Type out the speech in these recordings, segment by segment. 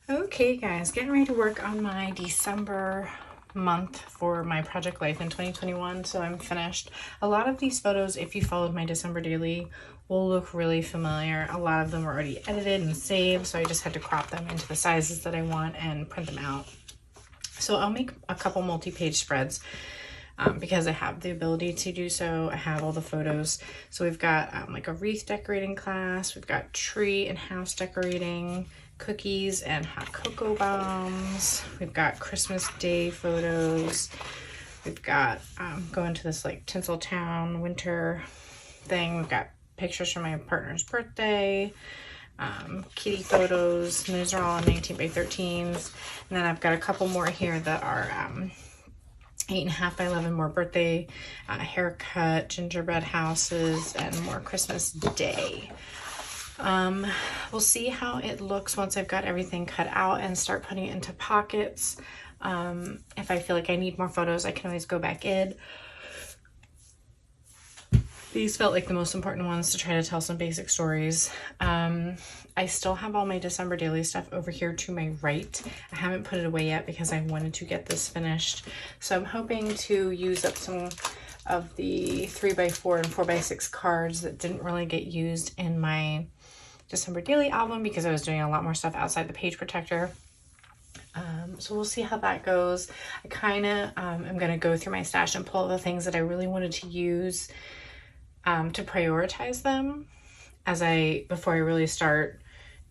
Okay guys, getting ready to work on my December month for my project life in 2021, so I'm finished. A lot of these photos, if you followed my December daily, will look really familiar. A lot of them are already edited and saved, so I just had to crop them into the sizes that I want and print them out. So I'll make a couple multi-page spreads because I have the ability to do so. I have all the photos. So we've got like a wreath decorating class, we've got tree and house decorating, cookies and hot cocoa bombs, we've got Christmas Day photos, we've got going to this like Tinseltown winter thing, we've got pictures from my partner's birthday, kitty photos, and those are all 19 by 13s. And then I've got a couple more here that are 8.5 by 11 more birthday, haircut, gingerbread houses, and more Christmas Day. We'll see how it looks once I've got everything cut out and start putting it into pockets. If I feel like I need more photos, I can always go back in. These felt like the most important ones to try to tell some basic stories. I still have all my December daily stuff over here to my right. I haven't put it away yet because I wanted to get this finished. So I'm hoping to use up some of the 3x4 and 4x6 cards that didn't really get used in my December daily album because I was doing a lot more stuff outside the page protector. So we'll see how that goes. I kind of am going to go through my stash and pull the things that I really wanted to use to prioritize them before I really start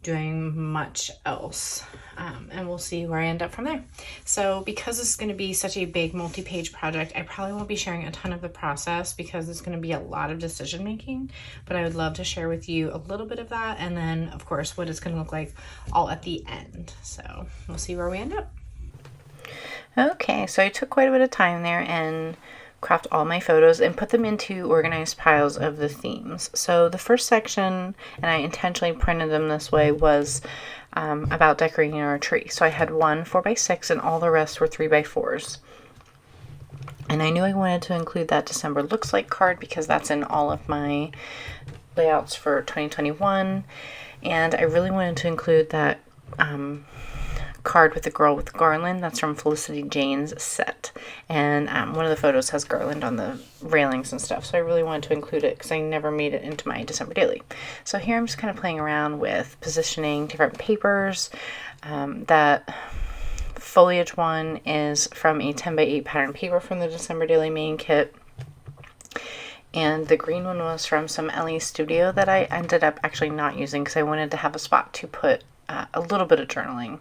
doing much else, and we'll see where I end up from there. So because this is going to be such a big multi-page project, I probably won't be sharing a ton of the process because it's going to be a lot of decision making, but I would love to share with you a little bit of that, and then of course what it's going to look like all at the end. So we'll see where we end up. Okay, so I took quite a bit of time there and cropped all my photos and put them into organized piles of the themes. So the first section, and I intentionally printed them this way, was about decorating our tree. So I had one 4x6 and all the rest were 3x4s. And I knew I wanted to include that December looks like card because that's in all of my layouts for 2021. And I really wanted to include that card with the girl with the garland. That's from Felicity Jane's set, and one of the photos has garland on the railings and stuff, so I really wanted to include it because I never made it into my December daily. So here I'm just kind of playing around with positioning different papers. That foliage one is from a 10x8 pattern paper from the December daily main kit, and the green one was from some LE Studio that I ended up actually not using because I wanted to have a spot to put a little bit of journaling.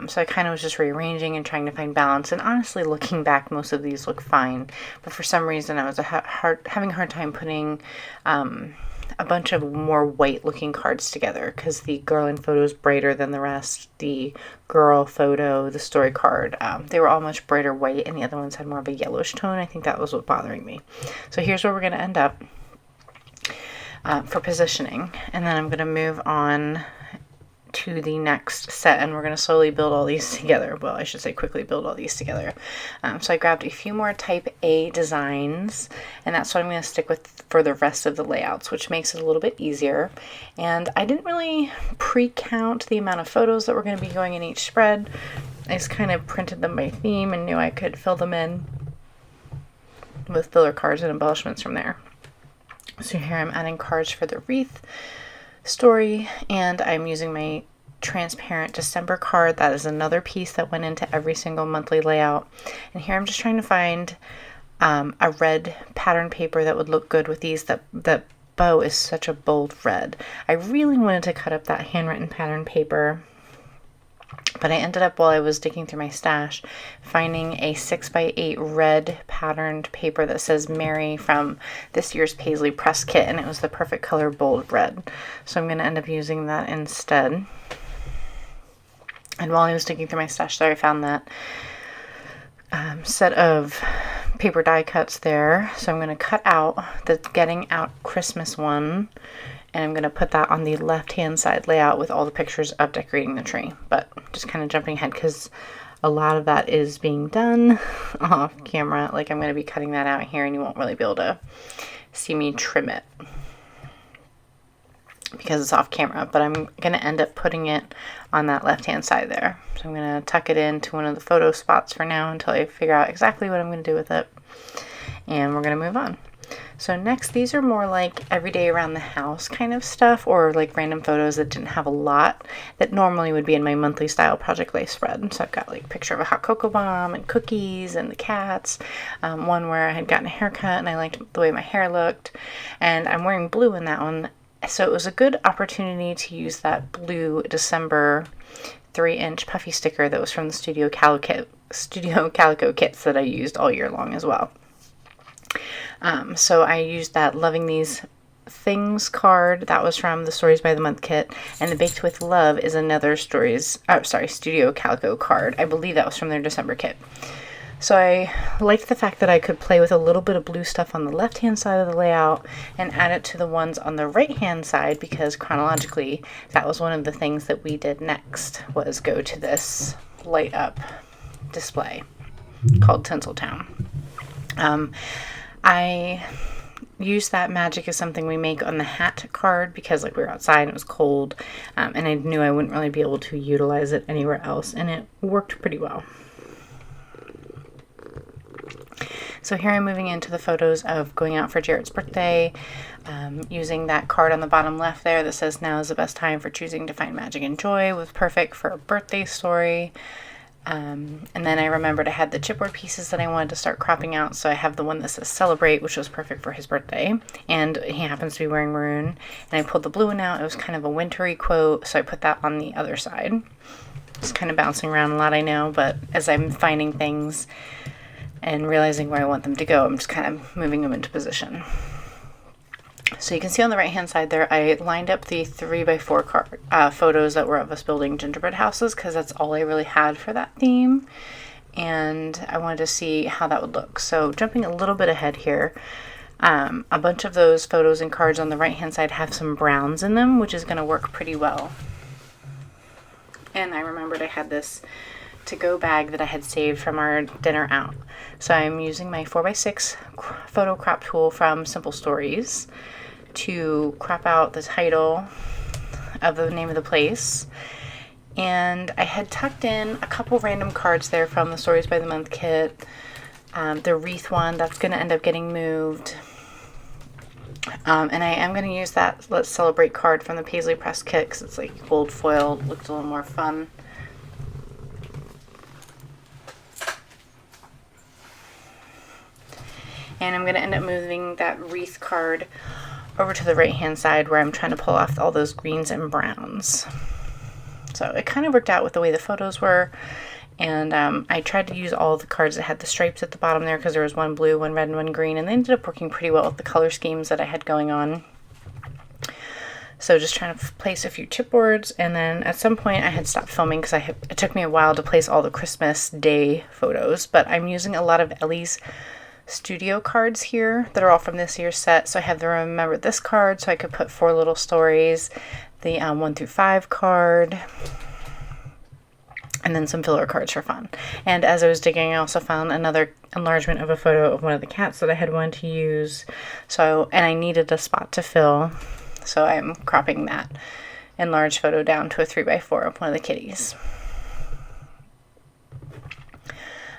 So I kind of was just rearranging and trying to find balance, and honestly looking back most of these look fine, but for some reason I was having a hard time putting a bunch of more white looking cards together because the garland photo is brighter than the rest. The girl photo, the story card, they were all much brighter white, and the other ones had more of a yellowish tone. I think that was what bothering me. So here's where we're going to end up for positioning, and then I'm going to move on to the next set, and we're going to slowly build all these together. Well, I should say quickly build all these together. So I grabbed a few more type A designs, and that's what I'm going to stick with for the rest of the layouts, which makes it a little bit easier. And I didn't really pre-count the amount of photos that were going to be going in each spread. I just kind of printed them by theme and knew I could fill them in with filler cards and embellishments from there. So here I'm adding cards for the wreath story, and I'm using my transparent December card. That is another piece that went into every single monthly layout. And here I'm just trying to find a red pattern paper that would look good with these. That bow is such a bold red. I really wanted to cut up that handwritten pattern paper, but I ended up, while I was digging through my stash, finding a 6x8 red patterned paper that says Mary from this year's Paisley Press kit, and it was the perfect color, bold red. So I'm going to end up using that instead. And while I was digging through my stash there, I found that set of paper die cuts there. So I'm going to cut out the Getting Out Christmas one, and I'm going to put that on the left-hand side layout with all the pictures of decorating the tree. But just kind of jumping ahead because a lot of that is being done off camera. Like I'm going to be cutting that out here and you won't really be able to see me trim it because it's off camera, but I'm going to end up putting it on that left hand side there. So I'm going to tuck it into one of the photo spots for now until I figure out exactly what I'm going to do with it, and we're going to move on. So next, these are more like everyday around the house kind of stuff, or like random photos that didn't have a lot that normally would be in my monthly style project life spread. So I've got like a picture of a hot cocoa bomb and cookies and the cats, one where I had gotten a haircut and I liked the way my hair looked, and I'm wearing blue in that one. So it was a good opportunity to use that blue December 3-inch puffy sticker that was from the Studio Calico kits that I used all year long as well. So I used that Loving These Things card that was from the Stories by the Month kit, and the Baked with Love is another Studio Calico card. I believe that was from their December kit. So I liked the fact that I could play with a little bit of blue stuff on the left hand side of the layout and add it to the ones on the right hand side, because chronologically that was one of the things that we did next, was go to this light up display called Tinseltown. I used that magic as something we make on the hat card because like we were outside and it was cold, and I knew I wouldn't really be able to utilize it anywhere else, and it worked pretty well. So here I'm moving into the photos of going out for Jarrett's birthday, using that card on the bottom left there that says now is the best time for choosing to find magic and joy, was perfect for a birthday story. And then I remembered I had the chipboard pieces that I wanted to start cropping out, so I have the one that says celebrate, which was perfect for his birthday, and he happens to be wearing maroon, and I pulled the blue one out. It was kind of a wintry quote, so I put that on the other side. It's kind of bouncing around a lot, I know, but as I'm finding things and realizing where I want them to go, I'm just kind of moving them into position. So you can see on the right hand side there, I lined up the 3x4 card, photos that were of us building gingerbread houses, because that's all I really had for that theme, and I wanted to see how that would look. So jumping a little bit ahead here, a bunch of those photos and cards on the right hand side have some browns in them, which is going to work pretty well. And I remembered I had this to-go bag that I had saved from our dinner out. So I'm using my 4x6 photo crop tool from Simple Stories to crop out the title of the name of the place. And I had tucked in a couple random cards there from the Stories by the Month kit. The wreath one, that's going to end up getting moved. And I am going to use that Let's Celebrate card from the Paisley Press kit because it's like gold foil, looked a little more fun. And I'm going to end up moving that wreath card over to the right hand side where I'm trying to pull off all those greens and browns. So it kind of worked out with the way the photos were. And I tried to use all the cards that had the stripes at the bottom there because there was one blue, one red, and one green. And they ended up working pretty well with the color schemes that I had going on. So just trying to place a few chipboards. And then at some point I had stopped filming because it took me a while to place all the Christmas Day photos. But I'm using a lot of Ellie's studio cards here that are all from this year's set. So I have the Remember This card so I could put 4 little stories, the 1 through 5 card, and then some filler cards for fun. And as I was digging, I also found another enlargement of a photo of one of the cats that I had wanted to use. So, and I needed a spot to fill, so I'm cropping that enlarged photo down to a 3x4 of one of the kitties.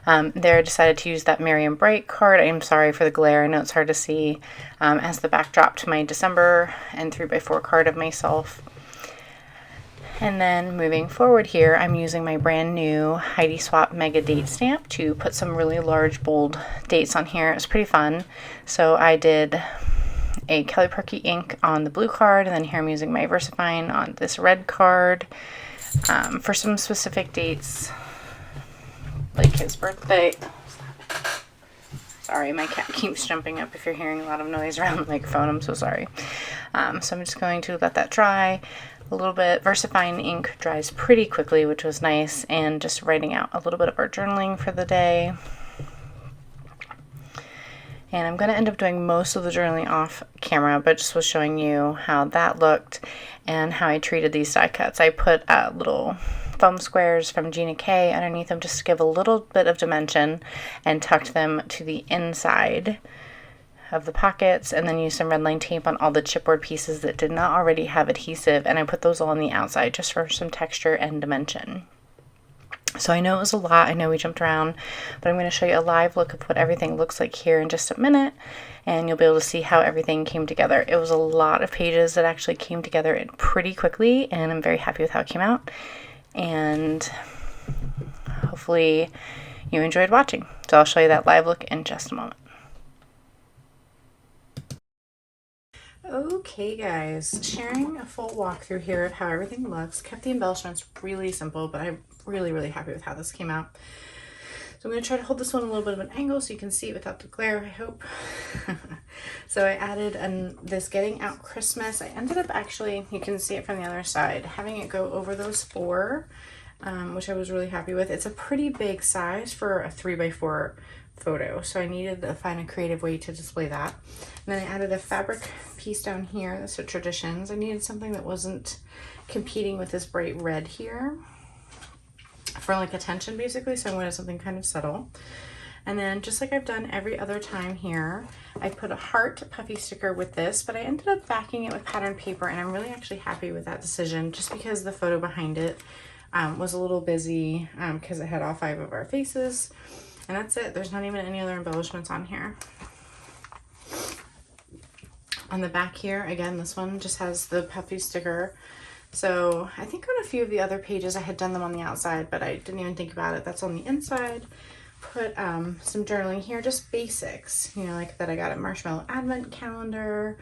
There I decided to use that Merry and Bright card. I'm sorry for the glare. I know it's hard to see, as the backdrop to my December and 3x4 card of myself. And then moving forward here, I'm using my brand new Heidi Swap Mega Date Stamp to put some really large, bold dates on here. It was pretty fun. So I did a Kelly Perky ink on the blue card, and then here I'm using my VersaFine on this red card for some specific dates, like his birthday. Sorry, my cat keeps jumping up if you're hearing a lot of noise around the microphone. I'm so sorry. So I'm just going to let that dry a little bit. VersaFine ink dries pretty quickly, which was nice, and just writing out a little bit of our journaling for the day. And I'm going to end up doing most of the journaling off camera, but just was showing you how that looked and how I treated these die cuts. I put little foam squares from Gina K underneath them just to give a little bit of dimension, and tucked them to the inside of the pockets, and then used some red line tape on all the chipboard pieces that did not already have adhesive, and I put those all on the outside just for some texture and dimension. So I know it was a lot, I know we jumped around, but I'm going to show you a live look of what everything looks like here in just a minute, and you'll be able to see how everything came together. It was a lot of pages that actually came together pretty quickly, and I'm very happy with how it came out, and hopefully you enjoyed watching. So I'll show you that live look in just a moment. Okay guys, sharing a full walkthrough here of how everything looks. Kept the embellishments really simple, but I'm really happy with how this came out. So I'm going to try to hold this one a little bit of an angle so you can see it without the glare, I hope. So I added this Getting Out Christmas. I ended up actually, you can see it from the other side, having it go over those 4, which I was really happy with. It's a pretty big size for a 3x4 photo, so I needed to find a creative way to display that. And then I added a fabric piece down here, that's a Traditions. I needed something that wasn't competing with this bright red here for like attention basically, so I wanted something kind of subtle. And then just like I've done every other time here, I put a heart puffy sticker with this, but I ended up backing it with patterned paper, and I'm really actually happy with that decision just because the photo behind it was a little busy because it had all 5 of our faces. And that's it. There's not even any other embellishments on here. On the back here, again, this one just has the puffy sticker. So I think on a few of the other pages I had done them on the outside, but I didn't even think about it. That's on the inside. Put some journaling here, just basics, you know, like that I got a marshmallow advent calendar.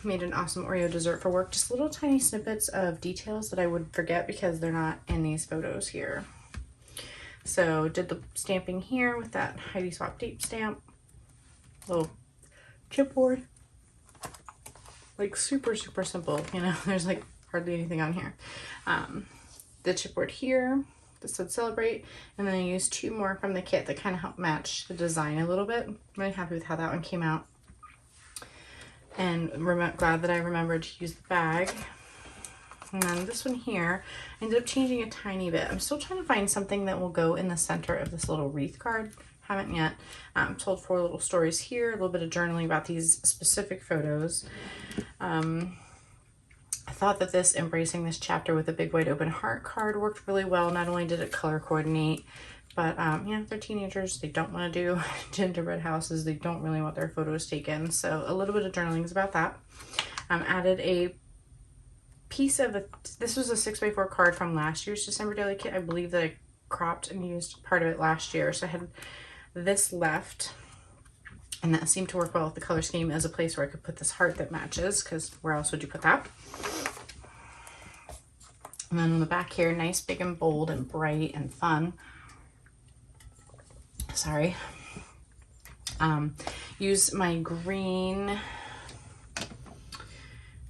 Made an awesome Oreo dessert for work. Just little tiny snippets of details that I would forget because they're not in these photos here. So did the stamping here with that Heidi Swap Date stamp, little chipboard, like super simple, you know, there's like hardly anything on here. The chipboard here that said Celebrate, and then I used 2 more from the kit that kind of helped match the design a little bit. I'm really happy with how that one came out, and glad that I remembered to use the bag. And then this one here, I ended up changing a tiny bit. I'm still trying to find something that will go in the center of this little wreath card. Haven't yet. Told 4 little stories here, a little bit of journaling about these specific photos. I thought that this embracing this chapter with a big wide open heart card worked really well. Not only did it color coordinate, but yeah, they're teenagers. They don't want to do gingerbread houses. They don't really want their photos taken. So a little bit of journaling is about that. Added a piece of this was a 6x4 card from last year's December Daily Kit. I believe that I cropped and used part of it last year, so I had this left, and that seemed to work well with the color scheme as a place where I could put this heart that matches, because where else would you put that? And then on the back here, nice big and bold and bright and fun. Sorry. Use my green.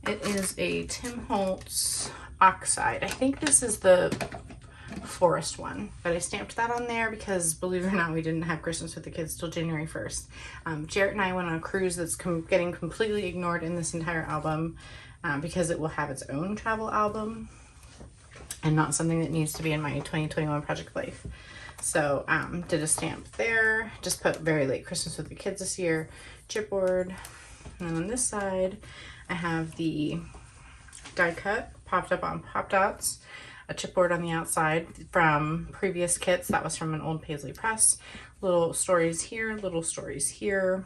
It is a Tim Holtz Oxide. I think this is the forest one, but I stamped that on there because, believe it or not, we didn't have Christmas with the kids till January 1st. Jarrett and I went on a cruise that's getting completely ignored in this entire album because it will have its own travel album and not something that needs to be in my 2021 Project Life. So did a stamp there, just put very late Christmas with the kids this year, chipboard. And then on this side, I have the die cut popped up on Pop Dots, a chipboard on the outside from previous kits. That was from an old Paisley press. Little stories here, little stories here.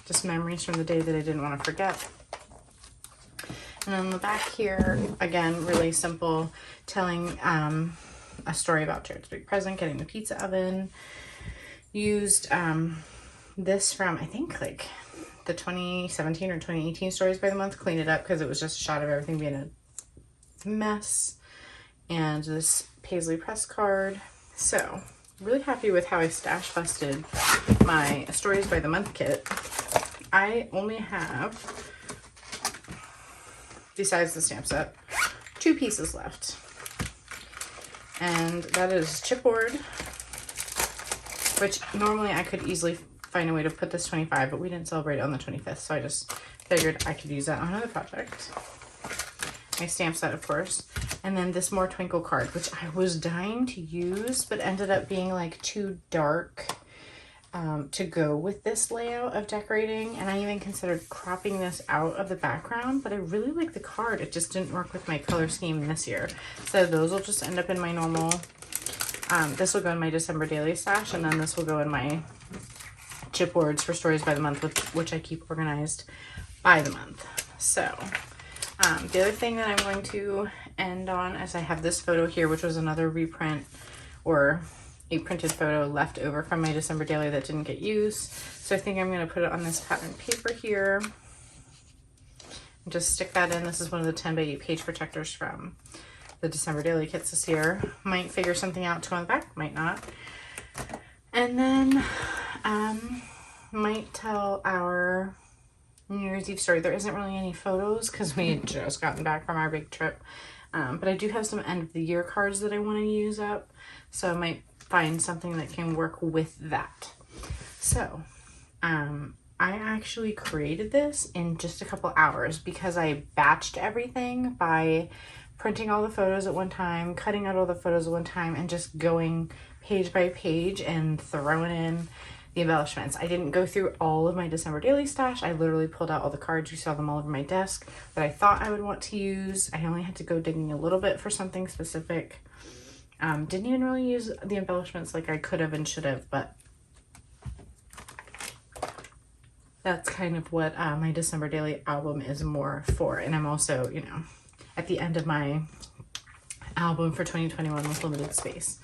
Just memories from the day that I didn't want to forget. And on the back here, again, really simple, telling a story about Jared's big present, getting the pizza oven. Used this from, I think, like the 2017 or 2018 Stories by the Month. Cleaned it up because it was just a shot of everything being a mess. And this Paisley press card. So, really happy with how I stash busted my Stories by the Month kit. I only have, besides the stamp set, 2 pieces left. And that is chipboard, which normally I could easily find a way to put this 25, but we didn't celebrate it on the 25th, so I just figured I could use that on another project. My stamp set, of course. And then this More Twinkle card, which I was dying to use, but ended up being like too dark to go with this layout of decorating. And I even considered cropping this out of the background, but I really like the card. It just didn't work with my color scheme this year. So those will just end up in my normal, this will go in my December daily stash, and then this will go in my chipboards for stories by the month, which I keep organized by the month. So the other thing that I'm going to end on is I have this photo here, which was another reprint or a printed photo left over from my December daily that didn't get used. So I think I'm going to put it on this pattern paper here and just stick that in. This is one of the 10 by 8 page protectors from the December daily kits this year. Might figure something out to go on the back, might not. And then might tell our New Year's Eve story. There isn't really any photos because we had just gotten back from our big trip. But I do have some end of the year cards that I want to use up. So I might find something that can work with that. So I actually created this in just a couple hours because I batched everything by printing all the photos at one time, cutting out all the photos at one time, and just going page by page and throwing in the embellishments. I didn't go through all of my December daily stash. I literally pulled out all the cards. You saw them all over my desk that I thought I would want to use. I only had to go digging a little bit for something specific. Didn't even really use the embellishments like I could have and should have, but that's kind of what my December daily album is more for. And I'm also, you know, at the end of my album for 2021 with limited space.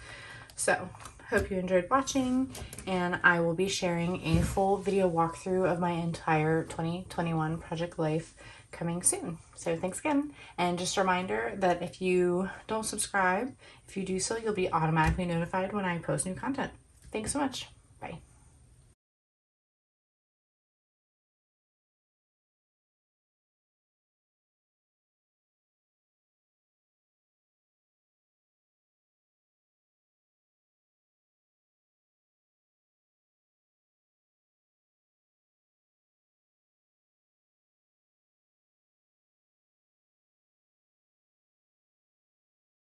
So hope you enjoyed watching, and I will be sharing a full video walkthrough of my entire 2021 project life coming soon. So thanks again. And just a reminder that if you don't subscribe, if you do so, you'll be automatically notified when I post new content. Thanks so much. Bye.